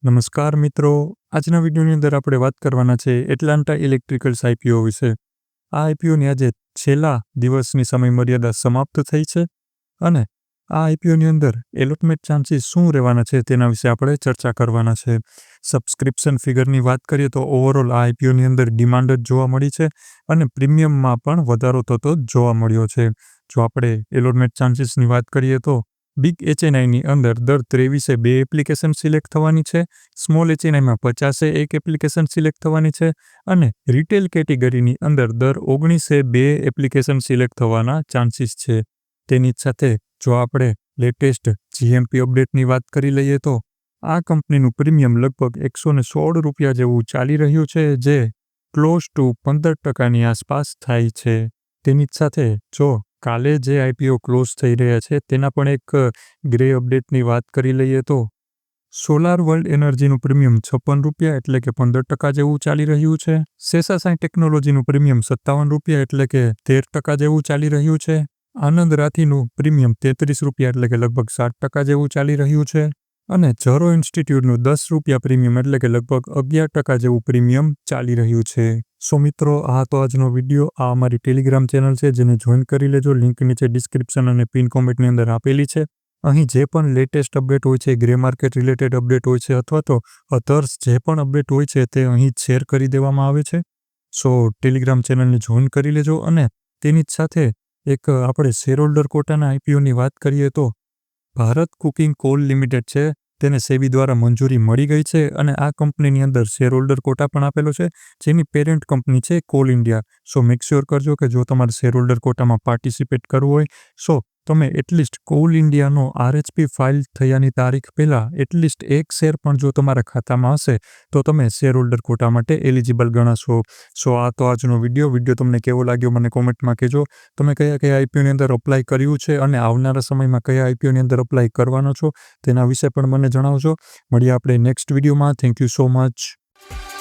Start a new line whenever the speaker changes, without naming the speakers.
નમસ્કાર મિત્રો, આજના વિડીયોની અંદર આપણે વાત કરવાના છે એટલાન્ટા ઇલેક્ટ્રિકલ્સ આઈપીઓ વિશે. આ આઈપીઓની આજે છેલ્લા દિવસની સમયમર્યાદા સમાપ્ત થઈ છે અને આ આઈપીઓની અંદર એલોટમેન્ટ ચાન્સીસ શું રહેવાના છે તેના વિશે આપણે ચર્ચા કરવાના છે. સબસ્ક્રિપ્શન ફિગરની વાત કરીએ તો ઓવરઓલ આ આઈપીઓની અંદર ડિમાન્ડ જ જોવા મળી છે અને પ્રીમિયમમાં પણ વધારો થતો જ જોવા મળ્યો છે. જો આપણે એલોટમેન્ટ ચાન્સીસની વાત કરીએ તો બિગ એચએનઆઈની અંદર દર 23 2 એપ્લિકેશન સિલેક્ટ થવાની છે, સ્મોલ એચએનઆઈમાં 50 એક એપ્લિકેશન સિલેક્ટ થવાની છે અને રિટેલ કેટેગરીની અંદર દર 19 2 એપ્લિકેશન સિલેક્ટ થવાના ચાન્સીસ છે. તેની જ સાથે જો આપણે લેટેસ્ટ જીએમપી અપડેટની વાત કરી લઈએ તો આ કંપનીનું પ્રીમિયમ લગભગ ₹116 જેવું ચાલી રહ્યું છે, જે ક્લોઝ ટુ 15%ની આસપાસ થાય છે. તેની જ સાથે જો કાલે જે આઈપીઓ ક્લોઝ થઈ રહ્યા છે તેના પણ એક ગ્રે અપડેટની વાત કરી લઈએ તો સોલાર વર્લ્ડ એનર્જીનું પ્રીમિયમ ₹56 એટલે કે 15% જેવું ચાલી રહ્યું છે. સેસાસાઈ ટેકનોલોજીનું પ્રીમિયમ ₹57 એટલે કે 13% જેવું ચાલી રહ્યું છે. આનંદ રાથીનું પ્રીમિયમ ₹33 એટલે કે લગભગ 60% જેવું ચાલી રહ્યું છે અને ઝરો ઇન્સ્ટિટ્યૂટનું ₹10 પ્રીમિયમ એટલે કે લગભગ 11% જેવું પ્રીમિયમ ચાલી રહ્યું છે. સો મિત્રો, આ તો આજનો વિડીયો. આ અમારી ટેલિગ્રામ ચેનલ છે, જેને જોઈન કરી લેજો. લિંક નીચે ડિસ્ક્રિપ્શન અને પિન કોમેન્ટની અંદર આપેલી છે. અહીં જે પણ લેટેસ્ટ અપડેટ હોય છે, ગ્રે માર્કેટ રિલેટેડ અપડેટ હોય છે અથવા તો અધર્સ જે પણ અપડેટ હોય છે તે અહીં જ શેર કરી દેવામાં આવે છે. સો ટેલિગ્રામ ચેનલને જોઈન કરી લેજો. અને તેની જ સાથે એક આપણે શેર હોલ્ડર કોટાના આઈપીઓની વાત કરીએ તો ભારત કુકિંગ કોલ લિમિટેડ છે, તેને સેબી દ્વારા મંજૂરી મળી ગઈ છે અને આ કંપનીની અંદર શેર હોલ્ડર કોટા પણ આપેલો છે, જેની પેરેન્ટ કંપની છે કોલ ઇન્ડિયા. સો મેક શ્યોર કરજો કે જો તમારે શેર હોલ્ડર કોટામાં પાર્ટિસિપેટ કરવું હોય સો તમે એટલીસ્ટ કોલ ઇન્ડિયાનો આરએચપી ફાઇલ થયાની તારીખ પહેલાં એટલીસ્ટ એક શેર પણ જો તમારા ખાતામાં હશે તો તમે શેર હોલ્ડર કોટા માટે એલિજિબલ ગણાશો. સો આ તો આજનો વિડીયો તમને કેવો લાગ્યો મને કોમેન્ટમાં કહેજો. તમે કયા કયા આઈપીઓની અંદર અપ્લાય કર્યું છે અને આવનારા સમયમાં કયા આઈપીઓની અંદર અપ્લાય કરવાનો છો તેના વિશે પણ મને જણાવજો. મળીએ આપણે નેક્સ્ટ વિડીયોમાં. Thank you so much.